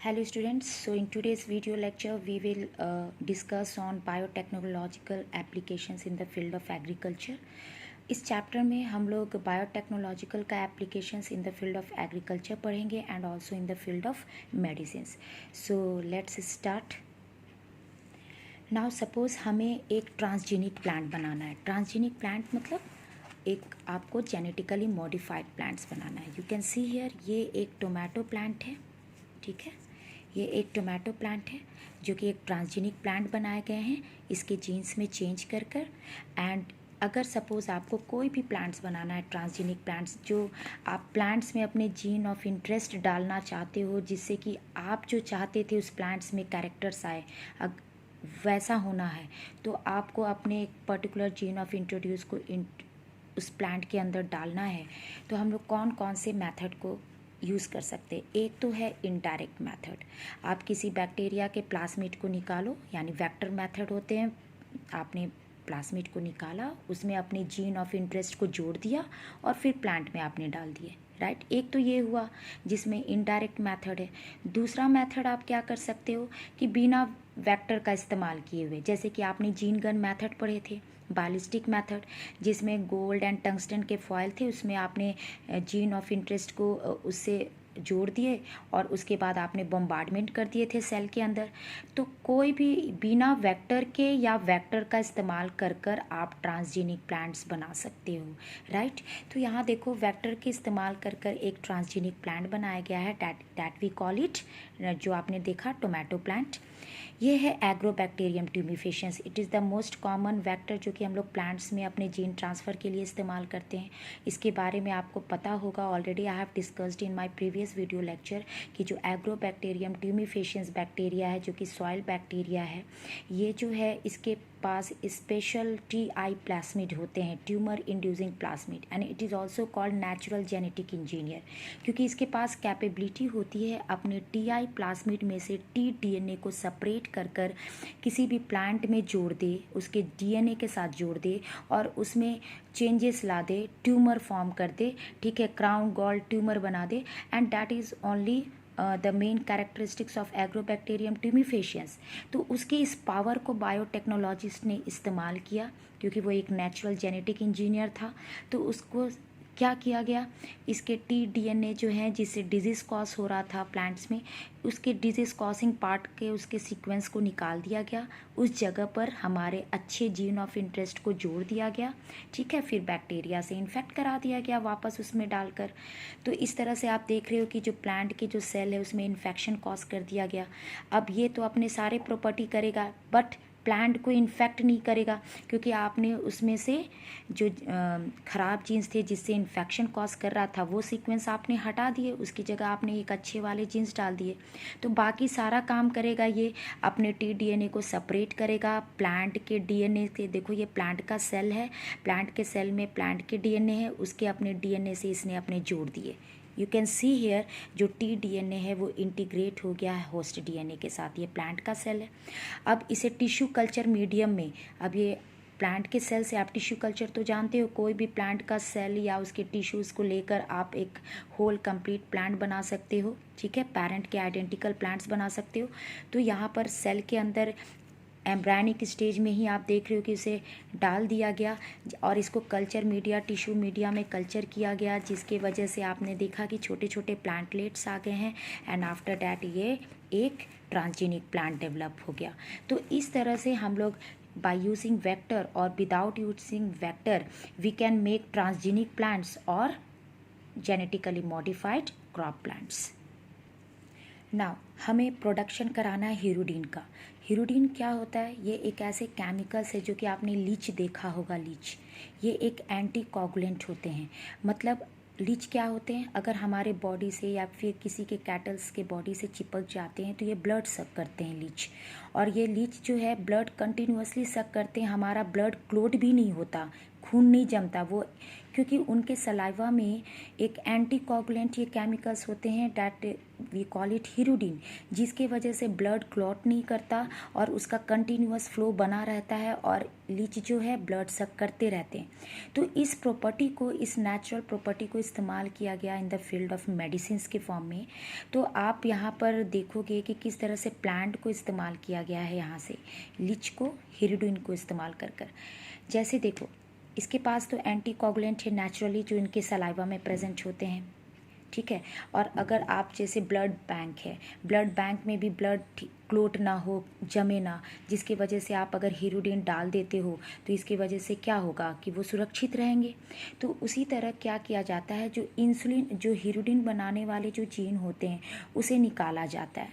Hello students, so in today's video lecture we will discuss on biotechnological applications in the field of agriculture. इस chapter में हम लोग biotechnological का applications in the field of agriculture पढ़ेंगे and also in the field of medicines. So let's start. Now suppose हमें एक transgenic plant बनाना है. Transgenic plant मतलब एक आपको जेनेटिकली मॉडिफाइड प्लांट्स बनाना है. यू कैन सी हियर ये एक टोमेटो प्लांट है. ठीक है, ये एक टोमेटो प्लांट है जो कि एक ट्रांसजेनिक प्लांट बनाए गए हैं इसके जीन्स में चेंज कर कर. एंड अगर सपोज़ आपको कोई भी प्लांट्स बनाना है, ट्रांसजेनिक प्लांट्स, जो आप प्लांट्स में अपने जीन ऑफ इंटरेस्ट डालना चाहते हो जिससे कि आप जो चाहते थे उस प्लांट्स में कैरेक्टर्स आए, वैसा होना है, तो आपको अपने एक पर्टिकुलर जीन ऑफ इंट्रोड्यूस को उस प्लांट के अंदर डालना है. तो हम लोग कौन कौन से मेथड को यूज़ कर सकते हैं. एक तो है इनडायरेक्ट मेथड. आप किसी बैक्टीरिया के प्लाज्मिड को निकालो, यानी वेक्टर मेथड होते हैं. आपने प्लाज्मिड को निकाला, उसमें अपने जीन ऑफ इंटरेस्ट को जोड़ दिया और फिर प्लांट में आपने डाल दिए. राइट, एक तो ये हुआ जिसमें इनडायरेक्ट मेथड है. दूसरा मेथड आप क्या कर सकते हो कि बिना वेक्टर का इस्तेमाल किए हुए, जैसे कि आपने जीन गन मेथड पढ़े थे, बैलिस्टिक मेथड, जिसमें गोल्ड एंड टंगस्टन के फॉयल थे, उसमें आपने जीन ऑफ इंटरेस्ट को उससे जोड़ दिए और उसके बाद आपने बम्बार्डमेंट कर दिए थे सेल के अंदर. तो कोई भी बिना वेक्टर के या वेक्टर का इस्तेमाल कर कर आप ट्रांसजेनिक प्लांट्स बना सकते हो. राइट, तो यहाँ देखो वेक्टर के इस्तेमाल कर कर एक ट्रांसजेनिक प्लांट बनाया गया है. दैट वी कॉल इट, जो आपने देखा टोमेटो प्लांट. ये है agrobacterium tumefaciens. It is the most common vector जो कि हम लोग प्लांट्स में अपने जीन ट्रांसफ़र के लिए इस्तेमाल करते हैं. इसके बारे में आपको पता होगा, already I have discussed in my previous video lecture कि जो एग्रोबैक्टीरियम ट्यूमिफेशियंस बैक्टीरिया है, जो कि सॉइल बैक्टीरिया है, ये जो है इसके पास स्पेशल टी.आई. प्लाज्मिड होते हैं, tumour inducing plasmid, and it is also called natural genetic engineer, क्योंकि इसके पास कैपेबिलिटी होती है अपने टी.आई. प्लाज्मिड में से टी.डी.एन.ए. को सेपरेट कर कर किसी भी प्लांट में जोड़ दे, उसके डी.एन.ए. के साथ जोड़ दे और उसमें चेंजेस ला दे, ट्यूमर फॉर्म कर दे. ठीक है, क्राउन गॉल ट्यूमर बना दे. And that is only the main characteristics of Agrobacterium tumefaciens. तो उसके इस पावर को बायोटेक्नोलॉजिस्ट ने इस्तेमाल किया, क्योंकि वो एक नेचुरल जेनेटिक इंजीनियर था. तो उसको क्या किया गया, इसके टी.डी.एन.ए. जो है जिससे डिजीज़ कॉज हो रहा था प्लांट्स में, उसके डिजीज़ कॉजिंग पार्ट के उसके सीक्वेंस को निकाल दिया गया. उस जगह पर हमारे अच्छे जीन ऑफ इंटरेस्ट को जोड़ दिया गया. ठीक है, फिर बैक्टीरिया से इन्फेक्ट करा दिया गया वापस उसमें डालकर. तो इस तरह से आप देख रहे हो कि जो प्लांट के जो सेल है उसमें इन्फेक्शन कॉज कर दिया गया. अब ये तो अपने सारे प्रॉपर्टी करेगा बट प्लांट को इन्फेक्ट नहीं करेगा, क्योंकि आपने उसमें से जो ख़राब जीन्स थे जिससे इन्फेक्शन कॉज कर रहा था वो सीक्वेंस आपने हटा दिए, उसकी जगह आपने एक अच्छे वाले जीन्स डाल दिए. तो बाकी सारा काम करेगा ये, अपने टी.डी.एन.ए. को सेपरेट करेगा प्लांट के डी.एन.ए. के. देखो ये प्लांट का सेल है, प्लांट के सेल में प्लांट के डी.एन.ए. है, उसके अपने डी.एन.ए. से इसने अपने जोड़ दिए. यू कैन सी हेयर जो टी.डी.एन.ए. है वो इंटीग्रेट हो गया है होस्ट डी.एन.ए. के साथ. ये प्लांट का सेल है. अब इसे टिश्यू कल्चर मीडियम में, अब ये प्लांट के सेल से आप टिश्यू कल्चर तो जानते हो, कोई भी प्लांट का सेल या उसके टिश्यूज़ को लेकर आप एक होल कंप्लीट प्लांट बना सकते हो. ठीक है, पेरेंट के आइडेंटिकल प्लांट्स बना सकते हो. तो यहाँ पर सेल के अंदर एम्ब्रायनिक स्टेज में ही आप देख रहे हो कि उसे डाल दिया गया और इसको कल्चर मीडिया, टिश्यू मीडिया में कल्चर किया गया, जिसके वजह से आपने देखा कि छोटे छोटे प्लांटलेट्स आ गए हैं. एंड आफ्टर डैट ये एक ट्रांसजेनिक प्लांट डेवलप हो गया. तो इस तरह से हम लोग बाय यूजिंग वेक्टर और without using vector we can make transgenic plants और genetically modified crop plants. Now हमें प्रोडक्शन कराना है हीरोडीन का. हीरोडीन क्या होता है, ये एक ऐसे केमिकल्स है जो कि आपने लीच देखा होगा. लीच ये एक एंटी कोगुलेंट होते हैं. मतलब लीच क्या होते हैं, अगर हमारे बॉडी से या फिर किसी के कैटल्स के बॉडी से चिपक जाते हैं तो ये ब्लड सक करते हैं लीच. और ये लीच जो है ब्लड कंटिन्यूसली सक करते हैं, हमारा ब्लड क्लोट भी नहीं होता, खून नहीं जमता वो, क्योंकि उनके सलाइवा में एक एंटीकोगुलेंट ये केमिकल्स होते हैं डैट वी कॉल इट हीरोडिन, जिसके वजह से ब्लड क्लॉट नहीं करता और उसका कंटिन्यूअस फ्लो बना रहता है और लीच जो है ब्लड सक करते रहते हैं। तो इस प्रॉपर्टी को, इस नेचुरल प्रॉपर्टी को इस्तेमाल किया गया इन द फील्ड ऑफ मेडिसिन के फॉर्म में। तो आप यहाँ पर देखोगे कि किस तरह से प्लांट को इस्तेमाल किया गया है, यहाँ से लीच को, हीरोडिन को इस्तेमाल कर कर। जैसे देखो, इसके पास तो एंटीकोगुलेंट है नेचुरली जो इनके सलाइवा में प्रेजेंट होते हैं, ठीक है। और अगर आप जैसे ब्लड बैंक है, ब्लड बैंक में भी ब्लड क्लोट ना हो, जमे ना, जिसकी वजह से आप अगर हीरोडिन डाल देते हो तो इसकी वजह से क्या होगा कि वो सुरक्षित रहेंगे। तो उसी तरह क्या किया जाता है, जो इंसुलिन, जो हीरोडिन बनाने वाले जो जीन होते हैं उसे निकाला जाता है।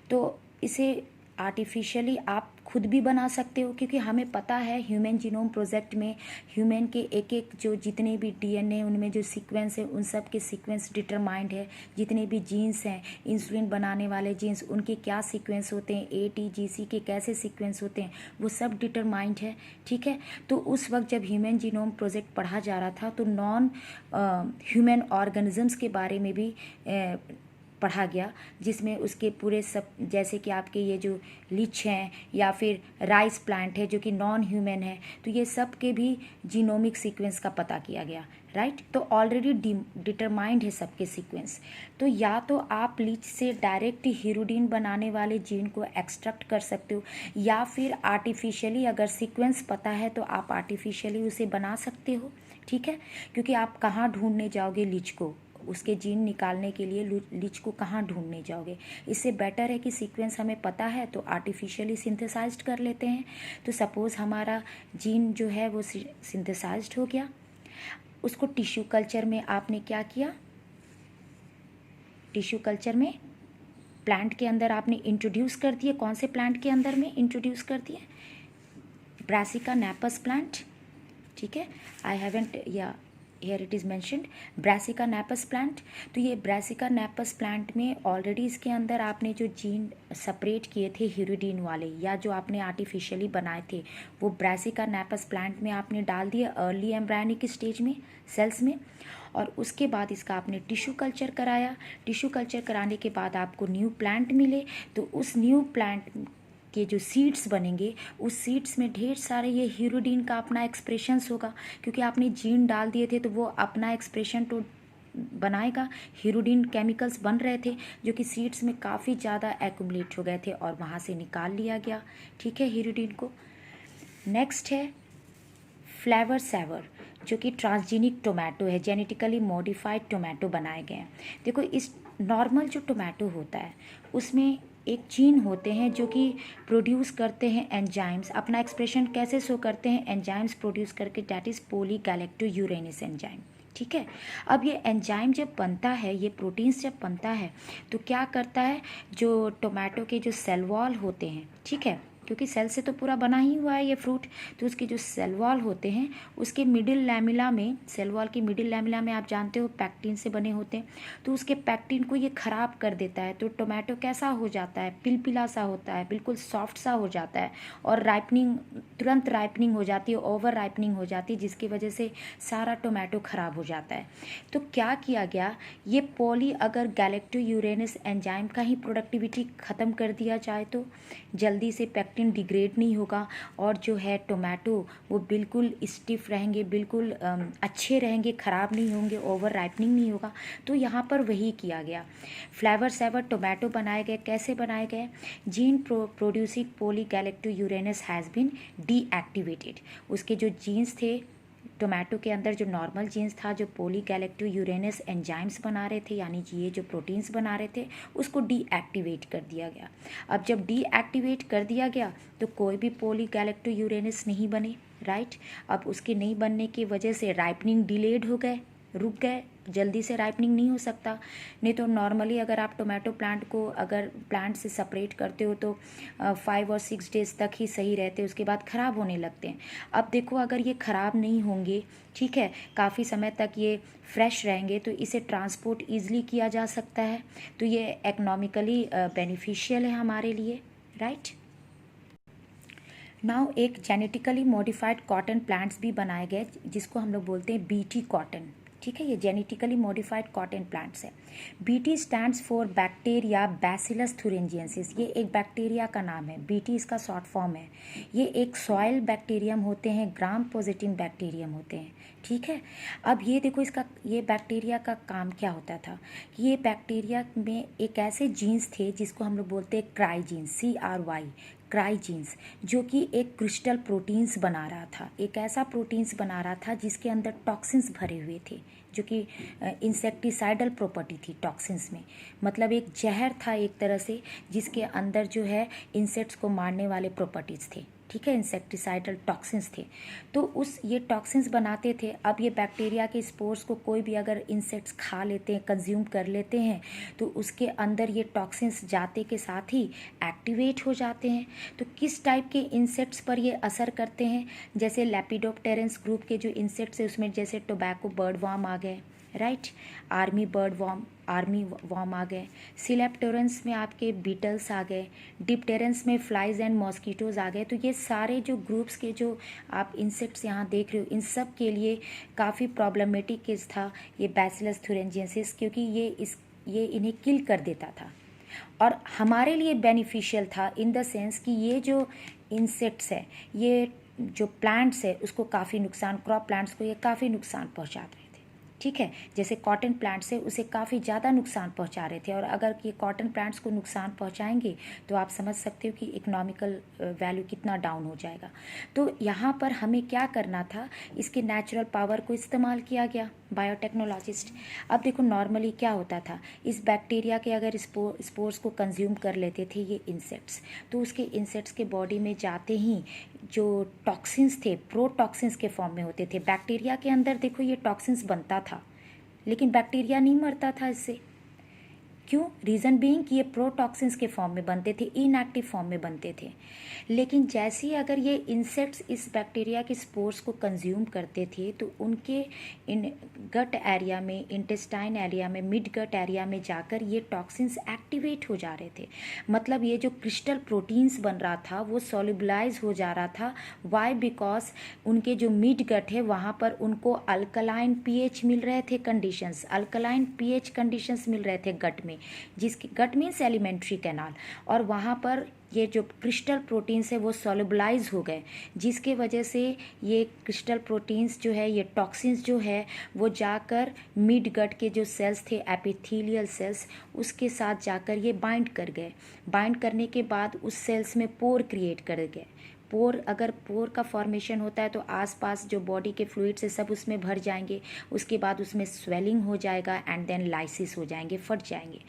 तो इसे आर्टिफिशियली आप खुद भी बना सकते हो, क्योंकि हमें पता है ह्यूमन जीनोम प्रोजेक्ट में ह्यूमन के एक एक जो जितने भी डीएनए उनमें जो सीक्वेंस है उन सब के सीक्वेंस डिटरमाइंड है। जितने भी जीन्स हैं, इंसुलिन बनाने वाले जीन्स, उनके क्या सीक्वेंस होते हैं, ATGC के कैसे सीक्वेंस होते हैं, वो सब डिटरमाइंड है, ठीक है। तो उस वक्त जब ह्यूमन जीनोम प्रोजेक्ट पढ़ा जा रहा था तो नॉन ह्यूमन ऑर्गेनिजम्स के बारे में भी पढ़ा गया, जिसमें उसके पूरे सब, जैसे कि आपके ये जो लीच हैं या फिर राइस प्लांट है जो कि नॉन ह्यूमन है, तो ये सब के भी जीनोमिक सीक्वेंस का पता किया गया, राइट। तो ऑलरेडी डिटरमाइंड है सबके सीक्वेंस। तो या तो आप लीच से डायरेक्ट हीरोडिन बनाने वाले जीन को एक्सट्रैक्ट कर सकते हो, या फिर आर्टिफिशियली अगर सीक्वेंस पता है तो आप आर्टिफिशियली उसे बना सकते हो, ठीक है। क्योंकि आप कहाँ ढूंढने जाओगे लीच को, उसके जीन निकालने के लिए लीच को कहाँ ढूंढने जाओगे। इससे बेटर है कि सीक्वेंस हमें पता है तो आर्टिफिशियली सिंथेसाइज्ड कर लेते हैं। तो सपोज़ हमारा जीन जो है वो सिंथेसाइज्ड हो गया, उसको टिश्यू कल्चर में आपने क्या किया, टिश्यू कल्चर में प्लांट के अंदर आपने इंट्रोड्यूस कर दिए। कौन से प्लांट के अंदर में इंट्रोड्यूस कर दिए, ब्रासिका नेपस प्लांट, ठीक है। आई हैवेंट, या here it is mentioned brassica napus plant. तो ये ब्रासिका नेपस प्लांट में ऑलरेडी इसके अंदर आपने जो जीन सेपरेट किए थे हीरोडिन वाले, या जो आपने आर्टिफिशियली बनाए थे, वो ब्रासिका नेपस प्लांट में आपने डाल दिया अर्ली एम्ब्रायनिक स्टेज में, सेल्स में। और उसके बाद इसका आपने टिश्यू कल्चर कराया। टिश्यू कल्चर कराने के बाद आपको न्यू प्लांट मिले। तो उस न्यू प्लांट के जो सीड्स बनेंगे, उस सीड्स में ढेर सारे ये हीरोडिन का अपना एक्सप्रेशंस होगा, क्योंकि आपने जीन डाल दिए थे तो वो अपना एक्सप्रेशन तो बनाएगा। हीरोडिन केमिकल्स बन रहे थे जो कि सीड्स में काफ़ी ज़्यादा एक्यूमुलेट हो गए थे और वहाँ से निकाल लिया गया, ठीक है, हीरोडिन को। नेक्स्ट है फ्लेवर सेवर, जो कि ट्रांसजेनिक टोमेटो है, जेनेटिकली मॉडिफाइड टोमेटो बनाए गए हैं। देखो, इस नॉर्मल जो टोमेटो होता है उसमें एक जीन होते हैं जो कि प्रोड्यूस करते हैं एंजाइम्स, अपना एक्सप्रेशन कैसे शो करते हैं, एंजाइम्स प्रोड्यूस करके, डैट इज़ पॉलीगैलेक्टोयूरेनिस एंजाइम, ठीक है। अब ये एंजाइम जब बनता है, ये प्रोटीन्स जब बनता है तो क्या करता है, जो टोमेटो के जो सेल वॉल होते हैं, ठीक है, क्योंकि सेल से तो पूरा बना ही हुआ है ये फ्रूट, तो उसके जो सेल वॉल होते हैं उसके मिडिल लैमिला में, सेल वॉल की मिडिल लैमिला में आप जानते हो पैक्टिन से बने होते हैं, तो उसके पैक्टिन को ये ख़राब कर देता है। तो टोमेटो कैसा हो जाता है, पिलपिला सा होता है, बिल्कुल सॉफ्ट सा हो जाता है, और राइपनिंग, तुरंत राइपनिंग हो जाती है, ओवर राइपनिंग हो जाती है, जिसकी वजह से सारा टोमेटो ख़राब हो जाता है। तो क्या किया गया, ये पॉली अगर गैलेक्टोयूरेनिस एंजाइम का ही प्रोडक्टिविटी ख़त्म कर दिया जाए तो जल्दी से पैक्टिन डिग्रेड नहीं होगा, और जो है टोमेटो वो बिल्कुल स्टिफ रहेंगे, बिल्कुल अच्छे रहेंगे, ख़राब नहीं होंगे, ओवर राइपनिंग नहीं होगा। तो यहाँ पर वही किया गया, फ्लेवर सेवर टोमेटो बनाए गए। कैसे बनाए गए, gene producing polygalacturonase has been deactivated. उसके जो जीन्स थे टोमेटो के अंदर, जो नॉर्मल जीन्स था जो पॉलीगैलेक्टोयूरेनिस एंजाइम्स बना रहे थे, यानी ये जो प्रोटीन्स बना रहे थे, उसको डीएक्टिवेट कर दिया गया। अब जब डीएक्टिवेट कर दिया गया तो कोई भी पॉलीगैलेक्टोयूरेनिस नहीं बने, राइट। अब उसके नहीं बनने की वजह से राइपनिंग डिलेड हो गए, रुक गए, जल्दी से राइपनिंग नहीं हो सकता। नहीं तो नॉर्मली अगर आप टोमेटो प्लांट को अगर प्लांट से सेपरेट करते हो तो 5 और 6 डेज तक ही सही रहते हैं, उसके बाद ख़राब होने लगते हैं। अब देखो, अगर ये ख़राब नहीं होंगे, ठीक है, काफ़ी समय तक ये फ्रेश रहेंगे, तो इसे ट्रांसपोर्ट ईजिली किया जा सकता है, तो ये इकोनॉमिकली बेनिफिशियल है हमारे लिए, राइट। नाउ एक जेनेटिकली मॉडिफाइड कॉटन प्लांट्स भी बनाए गए जिसको हम लोग बोलते हैं बीटी कॉटन। ठीक है, ये जेनेटिकली मॉडिफाइड कॉटन प्लांट्स है। BT stands for bacteria bacillus thuringiensis. ये एक बैक्टीरिया का नाम है, बीटी इसका शॉर्ट फॉर्म है। ये एक सॉइल बैक्टीरियम होते हैं, ग्राम पॉजिटिव बैक्टीरियम होते हैं। ठीक है, अब ये देखो इसका, ये बैक्टीरिया का काम क्या होता था कि ये बैक्टीरिया में एक ऐसे जीन्स थे जिसको हम लोग बोलते हैं cry genes, CRY, cry genes, जो कि एक क्रिस्टल प्रोटीन्स बना रहा था। एक ऐसा प्रोटीन्स बना रहा था जिसके अंदर टॉक्सिन्स भरे हुए थे, जो कि इंसेक्टिसाइडल प्रॉपर्टी थी टॉक्सिन्स में। मतलब एक जहर था एक तरह से, जिसके अंदर जो है इंसेक्ट्स को मारने वाले प्रॉपर्टीज़ थे। ठीक है, इंसेक्टिसाइडल टॉक्सिन्स थे। तो उस ये टॉक्सिन्स बनाते थे। अब ये बैक्टीरिया के स्पोर्स को कोई भी अगर इंसेक्ट्स खा लेते हैं, कंज्यूम कर लेते हैं, तो उसके अंदर ये टॉक्सिन्स जाते के साथ ही एक्टिवेट हो जाते हैं। तो किस टाइप के इंसेक्ट्स पर ये असर करते हैं? जैसे लेपिडोप्टेरन्स ग्रुप के जो इंसेक्ट्स है उसमें जैसे टोबैको बर्ड वार्म आ गए, राइट, आर्मी वार्म आ गए, सिलेप्टोरेंस में आपके बीटल्स आ गए, डिप्टेरेंस में फ्लाइज एंड मॉस्किटोज आ गए। तो ये सारे जो ग्रुप्स के जो आप इंसेक्ट्स यहाँ देख रहे हो, इन सब के लिए काफ़ी प्रॉब्लमेटिक केस था ये बैसिलस थुरिंजियंसिस, क्योंकि ये इन्हें किल कर देता था। और हमारे लिए बेनिफिशियल था इन द सेंस कि ये जो इंसेक्ट्स है, ये जो प्लांट्स है उसको काफ़ी नुकसान, क्रॉप प्लांट्स को ये काफ़ी नुकसान पहुँचा रहे थे। ठीक है, जैसे कॉटन प्लांट्स है उसे काफ़ी ज़्यादा नुकसान पहुंचा रहे थे। और अगर ये कॉटन प्लांट्स को नुकसान पहुंचाएंगे तो आप समझ सकते हो कि इकोनॉमिकल वैल्यू कितना डाउन हो जाएगा। तो यहाँ पर हमें क्या करना था, इसके नेचुरल पावर को इस्तेमाल किया गया बायोटेक्नोलॉजिस्ट। अब देखो नॉर्मली क्या होता था, इस बैक्टीरिया के अगर स्पोर्स को कंज्यूम कर लेते थे ये इंसेक्ट्स, तो उसके इंसेक्ट्स के बॉडी में जाते ही जो टॉक्सिन्स थे प्रोटॉक्सिन्स के फॉर्म में होते थे। बैक्टीरिया के अंदर देखो ये टॉक्सिन्स बनता था, लेकिन बैक्टीरिया नहीं मरता था इससे। क्यों? रीज़न बीइंग कि ये प्रोटॉक्सिन्स के फॉर्म में बनते थे, इनएक्टिव फॉर्म में बनते थे। लेकिन जैसे ही अगर ये इंसेक्ट्स इस बैक्टीरिया के स्पोर्स को कंज्यूम करते थे तो उनके इन गट एरिया में, इंटेस्टाइन एरिया में, मिड गट एरिया में जाकर ये टॉक्सिन्स एक्टिवेट हो जा रहे थे। मतलब ये जो क्रिस्टल प्रोटीन्स बन रहा था वो सॉल्युबलाइज हो जा रहा था। वाई? बिकॉज उनके जो मिड गट है वहाँ पर उनको अल्कलाइन पीएच मिल रहे थे कंडीशंस, अल्कलाइन पीएच कंडीशंस मिल रहे थे गट में, जिसके गट मीन्स एलिमेंट्री कैनाल। और वहाँ पर ये जो क्रिस्टल प्रोटीन्स है वो सॉल्युबलाइज हो गए, जिसके वजह से ये क्रिस्टल प्रोटीन्स जो है, ये टॉक्सिन्स जो है, वो जाकर मिड गट के जो सेल्स थे एपिथेलियल सेल्स, उसके साथ जाकर ये बाइंड कर गए। बाइंड करने के बाद उस सेल्स में पोर क्रिएट कर गए। पोर, अगर पोर का फॉर्मेशन होता है तो आसपास जो बॉडी के फ्लूइड्स है सब उसमें भर जाएंगे, उसके बाद उसमें स्वेलिंग हो जाएगा एंड देन लाइसिस हो जाएंगे, फट जाएंगे।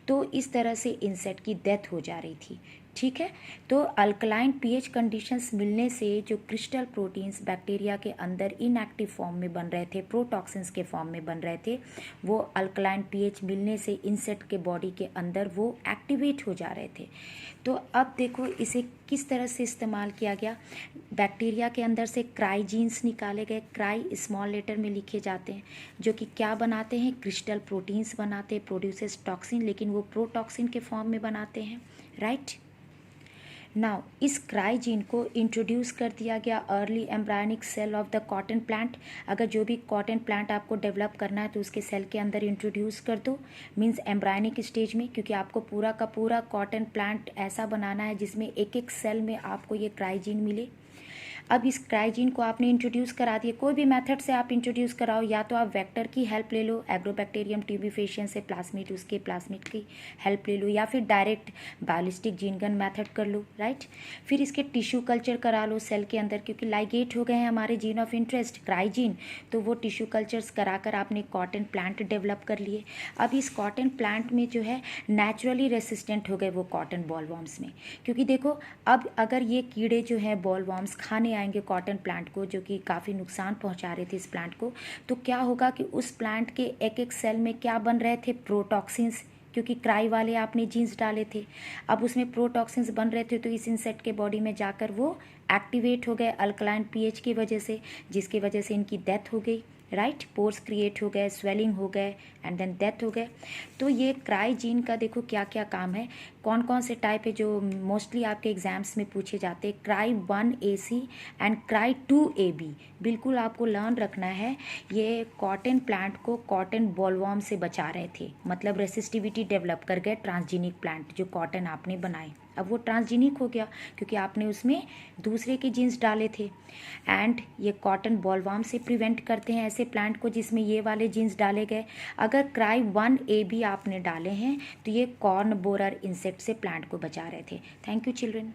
तो इस तरह से इंसेक्ट की डेथ हो जा रही थी। ठीक है, तो अल्कलाइन पीएच कंडीशंस मिलने से जो क्रिस्टल प्रोटीन्स बैक्टीरिया के अंदर इनएक्टिव फॉर्म में बन रहे थे, प्रोटॉक्सिन्स के फॉर्म में बन रहे थे, वो अल्कलाइन पीएच मिलने से इंसेक्ट के बॉडी के अंदर वो एक्टिवेट हो जा रहे थे। तो अब देखो इसे किस तरह से इस्तेमाल किया गया। बैक्टीरिया के अंदर से क्राई जीन्स निकाले गए, क्राई स्मॉल लेटर में लिखे जाते हैं, जो कि क्या बनाते हैं, क्रिस्टल प्रोटीन्स बनाते हैं, प्रोड्यूसेस टॉक्सिन, लेकिन वो प्रोटॉक्सिन के फॉर्म में बनाते हैं, राइट। नाउ इस क्राई जीन को इंट्रोड्यूस कर दिया गया early embryonic cell of the cotton plant. अगर जो भी कॉटन प्लांट आपको डेवलप करना है तो उसके सेल के अंदर इंट्रोड्यूस कर दो, मींस एम्ब्रायनिक स्टेज में, क्योंकि आपको पूरा का पूरा कॉटन प्लांट ऐसा बनाना है जिसमें एक एक सेल में आपको ये क्राई जीन मिले। अब इस क्राइजीन को आपने इंट्रोड्यूस करा दिया, कोई भी मेथड से आप इंट्रोड्यूस कराओ, या तो आप वेक्टर की हेल्प ले लो, एग्रोबैक्टीरियम ट्यूबिफेशियन से प्लाज्मिड, उसके प्लाज्मिड की हेल्प ले लो, या फिर direct biolistic gene gun method कर लो, राइट। फिर इसके टिश्यू कल्चर करा लो सेल के अंदर, क्योंकि लाइगेट हो गए हैं हमारे जीन ऑफ इंटरेस्ट क्राइजीन, तो वो टिश्यू कल्चर्स कराकर आपने कॉटन प्लांट डेवलप कर लिए। अब इस कॉटन प्लांट में जो है नेचुरली रेसिस्टेंट हो गए वो कॉटन बॉलवॉर्म्स में, क्योंकि देखो अब अगर ये कीड़े जो हैं बॉलवॉर्म्स खाने आएंगे कॉटन प्लांट को, जो कि काफ़ी नुकसान पहुंचा रहे थे इस प्लांट को, तो क्या होगा कि उस प्लांट के एक एक सेल में क्या बन रहे थे, प्रोटॉक्सिन्स, क्योंकि क्राई वाले आपने जीन्स डाले थे। अब उसमें प्रोटॉक्सिन्स बन रहे थे, तो इस इंसेक्ट के बॉडी में जाकर वो एक्टिवेट हो गए अल्कलाइन पीएच की वजह से, जिसकी वजह से इनकी डेथ हो गई, राइट। पोर्स क्रिएट हो गए, स्वेलिंग हो गए एंड देन डेथ हो गए। तो ये क्राई जीन का देखो क्या क्या काम है। कौन कौन से टाइप है जो मोस्टली आपके एग्जाम्स में पूछे जाते हैं। Cry 1AC and cry 2AB बिल्कुल आपको लर्न रखना है। ये कॉटन प्लांट को कॉटन बॉलवॉर्म से बचा रहे थे, मतलब रेसिस्टिविटी डेवलप कर गए ट्रांसजेनिक प्लांट जो कॉटन आपने बनाए। अब वो ट्रांसजेनिक हो गया क्योंकि आपने उसमें दूसरे के जीन्स डाले थे। एंड ये कॉटन बॉलवॉर्म से प्रिवेंट करते हैं ऐसे प्लांट को जिसमें ये वाले जीन्स डाले गए। अगर क्राई 1AB आपने डाले हैं तो ये कॉर्न बोरर इंसेक्ट से प्लांट को बचा रहे थे। Thank you children.